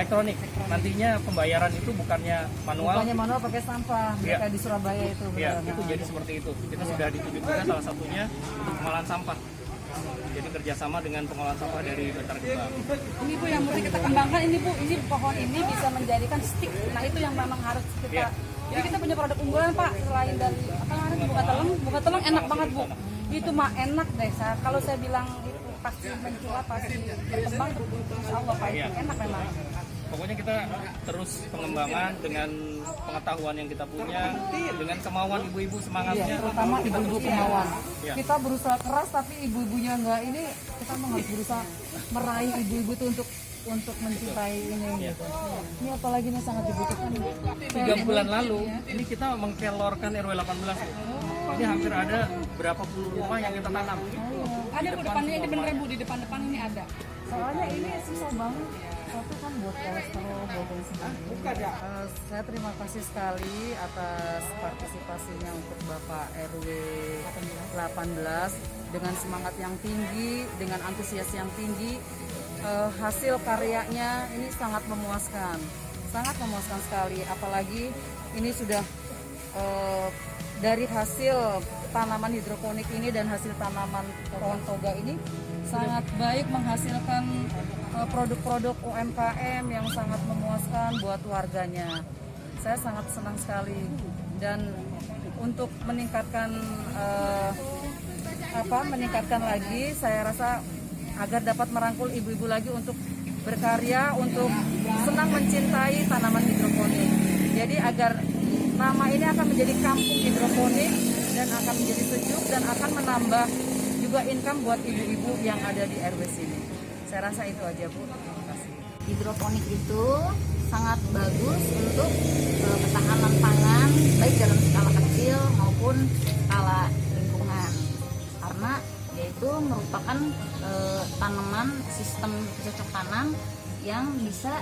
elektronik. Nantinya pembayaran itu bukannya manual. Bukannya manual pakai sampah, kayak di Surabaya itu. Iya, itu jadi seperti itu. Kita sudah ditunjuk juga salah satunya untuk pengolahan sampah. Jadi kerjasama dengan pengolahan sampah dari Bantar Gebang. Ini Bu yang mesti kita kembangkan ini Bu, ini pohon ini bisa menjadikan stick. Nah itu yang memang harus kita. Jadi kita punya produk unggulan Pak, selain dari apa namanya bunga teleng enak banget Bu. Itu mah enak deh. Kalau saya bilang itu pasti mencuat, pasti berkembang, insya Allah Pak, itu enak memang. Pokoknya kita terus pengembangan dengan pengetahuan yang kita punya, dengan kemauan ibu-ibu semangatnya. Terutama ibu-ibu kemauan. Ya. Kita berusaha keras tapi ibu-ibunya enggak ini, kita harus berusaha meraih ibu-ibu itu untuk mencintai ini gitu. Ini apalagi ini sangat dibutuhkan. 3 bulan lalu ini kita mengkelorkan RW 18. Ini hampir ada berapa puluh rumah yang kita tanam. Ada Bu depannya ini beneran Bu, di depan-depan ini ada. Soalnya ini susah banget. Satu kan buat kolesterol, buat ini sendiri. Saya terima kasih sekali atas partisipasinya untuk Bapak RW 18 dengan semangat yang tinggi, dengan antusias yang tinggi. Hasil karyanya ini sangat memuaskan sekali. Apalagi ini sudah dari hasil tanaman hidroponik ini dan hasil tanaman pohon toga ini sangat baik menghasilkan produk-produk UMKM yang sangat memuaskan buat warganya. Saya sangat senang sekali, dan untuk meningkatkan lagi, saya rasa agar dapat merangkul ibu-ibu lagi untuk berkarya, untuk senang mencintai tanaman hidroponik. Jadi agar nama ini akan menjadi kampung hidroponik dan akan menjadi sejuk dan akan menambah juga income buat ibu-ibu yang ada di RW sini. Saya rasa itu aja Bu. Terima kasih. Hidroponik itu sangat bagus untuk ketahanan pangan baik dalam skala kecil maupun skala lingkungan, karena yaitu merupakan tanaman sistem cocok tanam yang bisa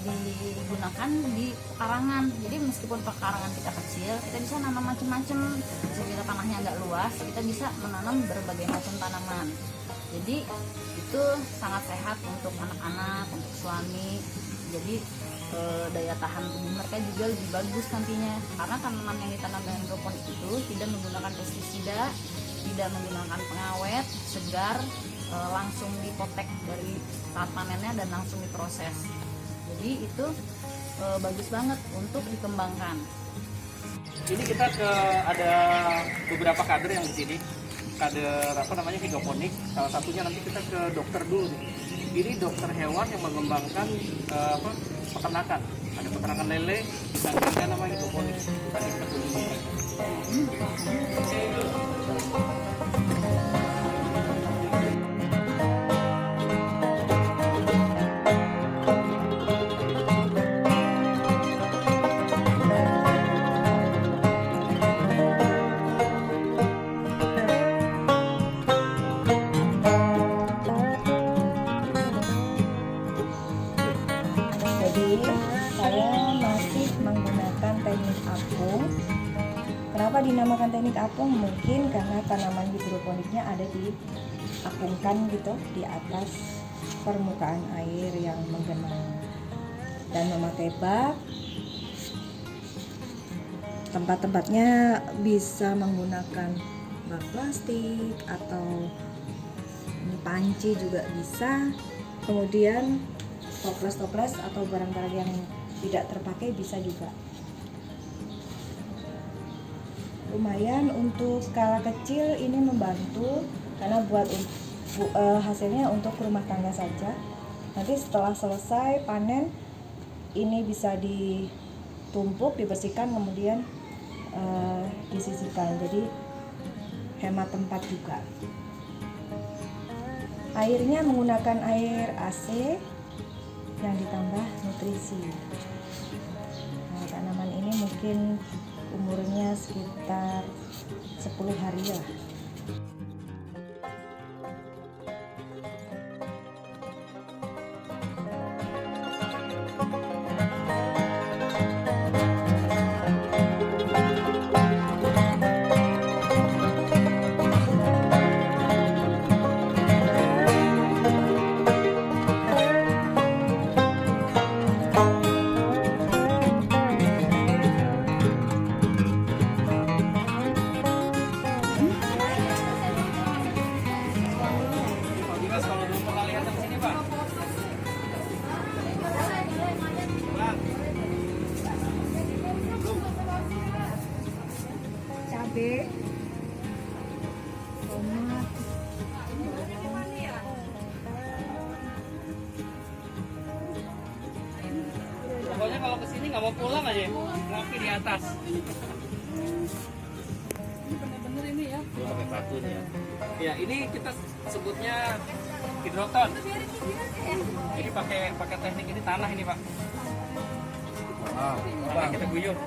digunakan di pekarangan. Jadi meskipun pekarangan kita kecil, kita bisa nanam macam-macam. Jika tanahnya agak luas, kita bisa menanam berbagai macam tanaman. Jadi itu sangat sehat untuk anak-anak, untuk suami. Jadi daya tahan tubuh mereka juga lebih bagus nantinya, karena tanaman yang ditanam dengan hidroponik itu tidak menggunakan pestisida, tidak menggunakan pengawet, segar, langsung dipotek dari saat panennya dan langsung diproses. Jadi itu bagus banget untuk dikembangkan. Ini kita ada beberapa kader yang di sini, kader hidroponik. Salah satunya nanti kita ke dokter dulu. Ini dokter hewan yang mengembangkan peternakan. Ada peternakan lele, dan namanya hidroponik. Tadi kita dulu. Saya masih menggunakan teknik apung. Kenapa dinamakan teknik apung? Mungkin karena tanaman hidroponiknya ada diapungkan gitu di atas permukaan air yang menggenang, dan memakai bak. Tempat-tempatnya bisa menggunakan bak plastik atau panci juga bisa. Kemudian toples atau barang-barang yang tidak terpakai bisa juga. Lumayan untuk skala kecil ini membantu, karena buat hasilnya untuk rumah tangga saja. Nanti setelah selesai panen ini bisa ditumpuk, dibersihkan, kemudian disisihkan. Jadi hemat tempat juga. Airnya menggunakan air AC yang ditambah nutrisi. Nah, tanaman ini mungkin umurnya sekitar 10 hari lah. cabe, tomat. Pokoknya kalau kesini nggak mau pulang aja, ngopi di atas. Ini bener-bener ini ya. Gua pakai kartun ya. Ya ini kita sebutnya hidroton. Ini pakai teknik ini tanah ini pak. Tanah kita guyur.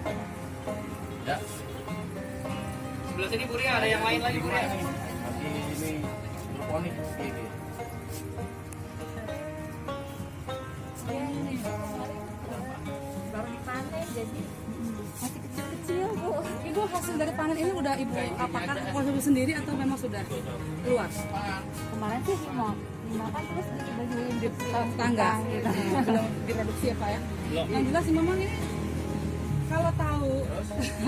Ya. Sebelah sini Buria ada yang lain lagi Buria. Lagi ini hidroponik ini. Baru dipanen jadi masih kecil-kecil Bu. Ibu hasil dari panen ini udah ibu apakah konsumsi sendiri atau memang sudah luas? Kemarin sih mau dimakan terus dibagiin Di tetangga gitu. belum diproduksi ya pak ya? Belum. Yang jelas sih memang ini kalau tahu,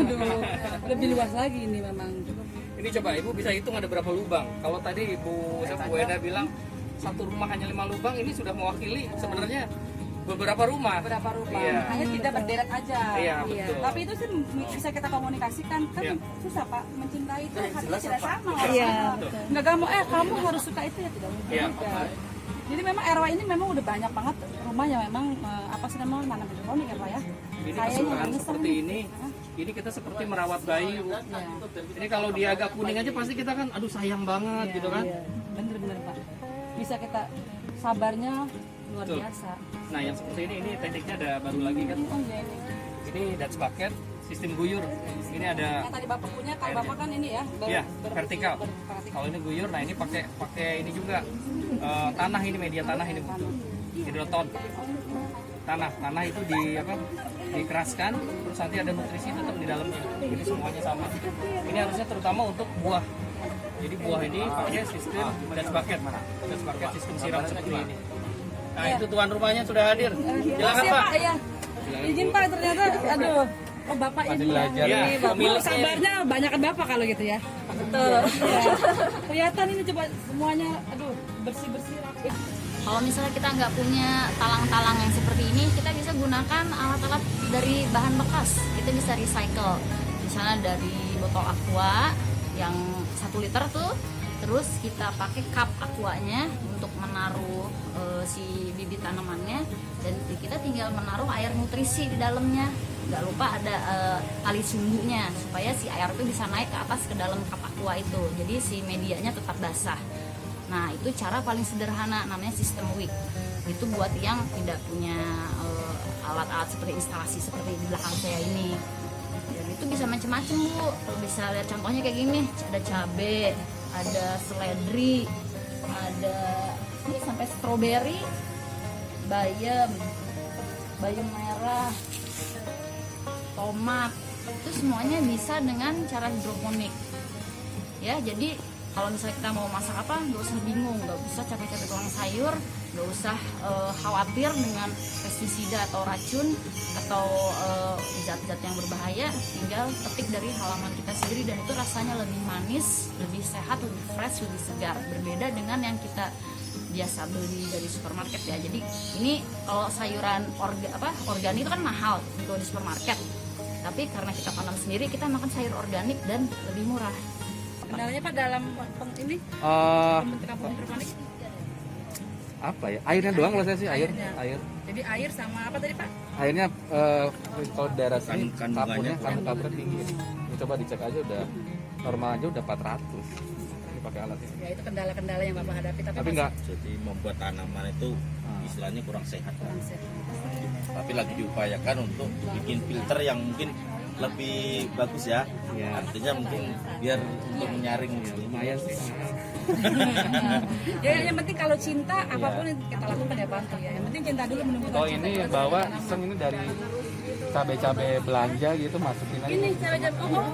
aduh lebih luas lagi ini memang. Ini coba ibu bisa hitung ada berapa lubang. Kalau tadi ibu Bu Eda bilang satu rumah hanya 5 lubang, ini sudah mewakili sebenarnya beberapa rumah. Berapa rumah, Iya. hanya tidak berderet aja. Iya, betul. Tapi itu sih bisa kita komunikasikan kan Iya. susah pak, mencintai itu hatinya tidak sama. Iya. Nggak gampang, kamu harus suka itu ya tidak mungkin Iya. juga. Jadi memang RW ini memang udah banyak banget rumah yang memang apa sih namanya nanam hidroponik ya pak ya. Ini Kayaknya kesukaan nyesel seperti nih. ini kita seperti merawat bayi Bu. Ini kalau dia agak kuning aja pasti kita kan aduh sayang banget gitu kan. Bener-bener pak, bisa kita sabarnya luar Betul. biasa. Nah yang seperti ini tekniknya ada baru lagi kan. Oh iya ini. Ini Dutch bucket sistem guyur. Ini ada Yang tadi bapak punya, kalau bapak kan ini ya. ya vertikal. vertikal. Kalau ini guyur, nah ini pakai ini juga tanah ini media tanah ini Bu. Hidroton. Tanah itu dikeraskan, terus nanti ada nutrisi tetap di dalamnya. Jadi semuanya sama. Ini harusnya terutama untuk buah. Jadi buah ini pakai sistem Dutch bucket. Dutch bucket sistem siram seperti ini. Nah itu tuan rumahnya sudah hadir. Silakan Makasih, Pak. Pak. Ya. Izin Pak, ternyata aduh. Oh Bapak ini ya. Ya, Ini Bapak. pemiliknya. Sabarnya banyak ke Bapak kalau gitu ya. Betul. Kelihatan ini coba semuanya aduh bersih-bersih rapi. Kalau misalnya kita nggak punya talang-talang yang seperti ini, kita bisa gunakan alat-alat dari bahan bekas. Kita bisa recycle. Misalnya dari botol aqua yang 1 liter tuh, terus kita pakai cup aquanya untuk menaruh si bibit tanamannya, dan kita tinggal menaruh air nutrisi di dalamnya. Nggak lupa ada tali sumbunya supaya si air itu bisa naik ke atas ke dalam cup aqua itu. Jadi si medianya tetap basah. Nah itu cara paling sederhana, namanya sistem wick. Itu buat yang tidak punya alat-alat seperti instalasi seperti di belakang saya ini. Dan itu bisa macam-macam Bu. Bisa lihat contohnya kayak gini, ada cabai, ada seledri, ada ini sampai stroberi, bayam merah, tomat. Itu semuanya bisa dengan cara hidroponik. Ya, jadi kalau misalnya kita mau masak apa, nggak usah bingung, nggak usah capek-capek tuang sayur, nggak usah khawatir dengan pestisida atau racun atau zat-zat yang berbahaya. Tinggal petik dari halaman kita sendiri, dan itu rasanya lebih manis, lebih sehat, lebih fresh, lebih segar. Berbeda dengan yang kita biasa beli dari supermarket ya. Jadi ini kalau sayuran organik itu kan mahal kalau di supermarket. Tapi karena kita tanam sendiri, kita makan sayur organik dan lebih murah. Kendalanya Pak dalam ini pembentukan hidroponik apa ya, airnya doang kalau saya sih, air. Jadi air sama apa tadi Pak? Airnya kalau daerah sini Kandungannya kandungannya tinggi. Ini coba dicek aja, udah normal aja udah 400. Ini pakai alat ini. Ya itu kendala-kendala yang Bapak hadapi, tapi Tapi enggak Jadi membuat tanaman itu istilahnya kurang sehat. kurang sehat. Tapi lagi diupayakan untuk bikin filter yang mungkin lebih bagus ya. Artinya mungkin biar untuk menyaring lumayan sih. Ya yang penting kalau cinta apapun yang kita lakukan ya bantu ya. Yang penting cinta dulu menumbuhkan Oh cinta. ini Terus bawa kita tanam. iseng ini dari cabai-cabai belanja gitu, masukin aja. Ini cabai-cabai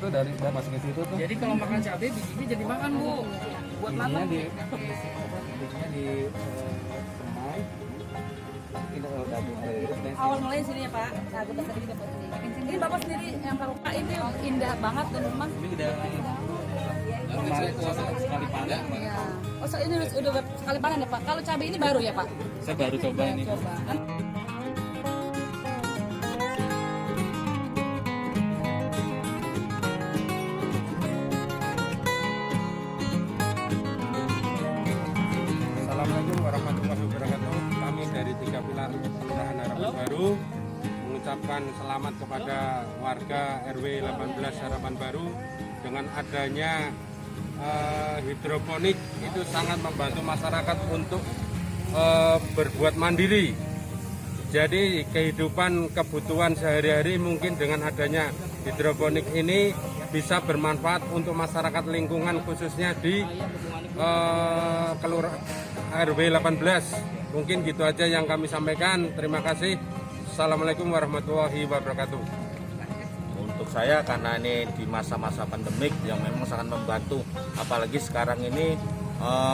Itu dari udah masukin situ tuh. Jadi kalau makan cabai bijinya jadi makan Bu. Buat Bijinya matang. di semai. Ini awal mulai sini ya Pak. Nah, kita tadi kita buat sini. Ini Bapak sendiri yang kalau Pak ini indah banget dan rumah. ini udah kemarin sekali panen. Iya. Oh, ini udah sekali panen ya Pak. Kalau cabai ini baru ya Pak? Saya baru coba ini. Coba. Kan mengucapkan selamat kepada warga RW 18 Harapan Baru dengan adanya hidroponik. Itu sangat membantu masyarakat untuk berbuat mandiri. Jadi kehidupan kebutuhan sehari-hari mungkin dengan adanya hidroponik ini bisa bermanfaat untuk masyarakat lingkungan, khususnya di RW 18. Mungkin gitu aja yang kami sampaikan. Terima kasih. Assalamualaikum warahmatullahi wabarakatuh. Untuk saya, karena ini di masa-masa pandemik yang memang sangat membantu, apalagi sekarang ini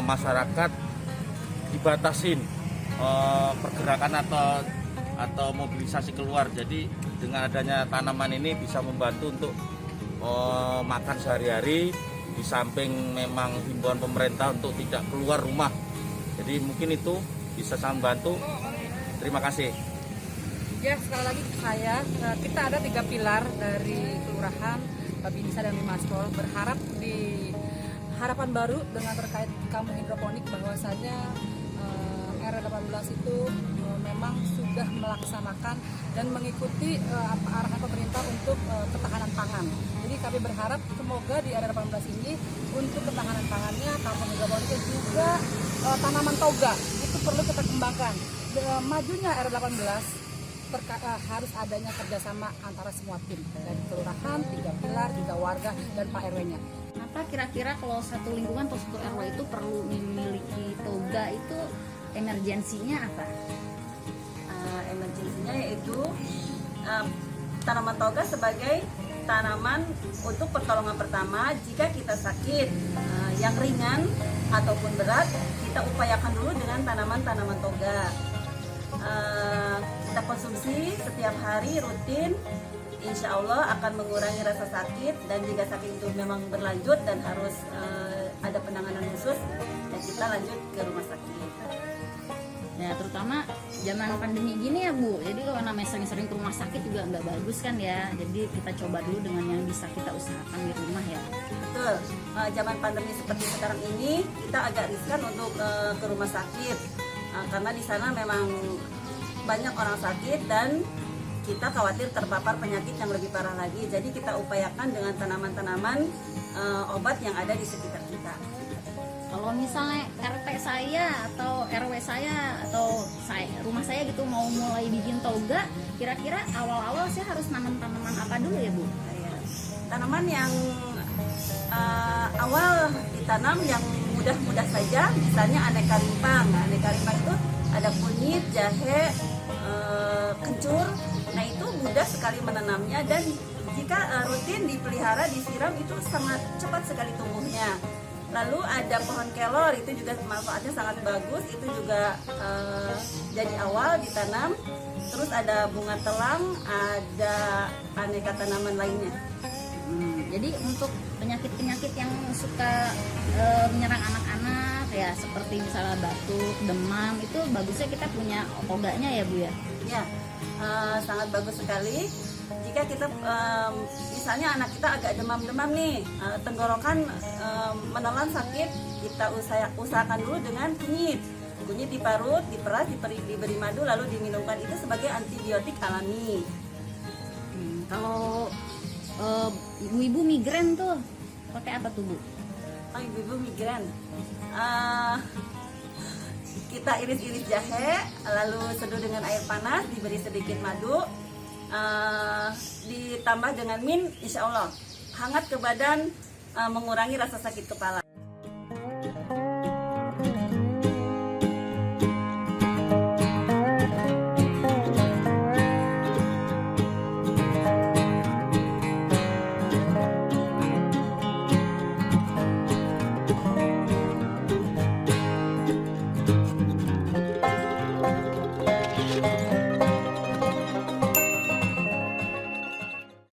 masyarakat dibatasin pergerakan atau mobilisasi keluar. Jadi dengan adanya tanaman ini bisa membantu untuk makan sehari-hari, di samping memang himbauan pemerintah untuk tidak keluar rumah. Jadi mungkin itu bisa sangat membantu. Terima kasih. Ya, sekali lagi kita ada 3 pilar dari kelurahan Babinsa dan Limaskol, berharap di Harapan Baru dengan terkait kampung hidroponik bahwasanya RW 18 itu memang sudah melaksanakan dan mengikuti arahan pemerintah untuk ketahanan pangan. Jadi kami berharap semoga di RW 18 ini untuk ketahanan pangannya, kampung hidroponiknya juga tanaman toga itu perlu kita kembangkan. Majunya RW 18 harus adanya kerjasama antara semua tim dari kelurahan, 3 pilar, juga warga dan Pak RW-nya. Kenapa kira-kira kalau satu lingkungan atau satu RW itu perlu memiliki toga, itu emergensinya apa? Emergensinya yaitu tanaman toga sebagai tanaman untuk pertolongan pertama jika kita sakit yang ringan ataupun berat, kita upayakan dulu dengan tanaman-tanaman toga. Kita konsumsi setiap hari rutin, insya Allah akan mengurangi rasa sakit. Dan jika sakit itu memang berlanjut dan harus ada penanganan khusus, dan kita lanjut ke rumah sakit. Ya, terutama zaman pandemi gini ya Bu, jadi kalau namanya sering-sering ke rumah sakit juga nggak bagus kan ya. Jadi kita coba dulu dengan yang bisa kita usahakan di rumah ya. Betul, zaman pandemi seperti sekarang ini kita agak riskan untuk ke rumah sakit, karena di sana memang banyak orang sakit dan kita khawatir terpapar penyakit yang lebih parah lagi. Jadi kita upayakan dengan tanaman-tanaman obat yang ada di sekitar kita. Kalau misalnya RT saya atau RW saya atau rumah saya gitu mau mulai bikin toga, kira-kira awal-awal saya harus nanam tanaman apa dulu ya Bu? Tanaman yang awal ditanam yang mudah-mudah saja, misalnya aneka rimpang. Nah, aneka rimpang itu ada kunyit, jahe, kencur. Nah, itu mudah sekali menanamnya, dan jika rutin dipelihara, disiram, itu sangat cepat sekali tumbuhnya. Lalu ada pohon kelor, itu juga manfaatnya sangat bagus, itu juga jadi awal ditanam. Terus ada bunga telang, ada aneka tanaman lainnya. Jadi untuk penyakit-penyakit yang suka menyerang anak-anak ya, seperti misalnya batuk, demam, itu bagusnya kita punya toganya ya Bu ya? Ya, sangat bagus sekali. Jika kita misalnya anak kita agak demam-demam nih, tenggorokan menelan sakit, kita usahakan dulu dengan kunyit. Kunyit diparut, diperas, diberi madu, lalu diminumkan, itu sebagai antibiotik alami. Kalau ibu-ibu migrain tuh pakai apa tuh Bu? Oh, ibu-ibu migrain, kita iris-iris jahe, lalu seduh dengan air panas, diberi sedikit madu, ditambah dengan mint, insya Allah hangat ke badan, mengurangi rasa sakit kepala.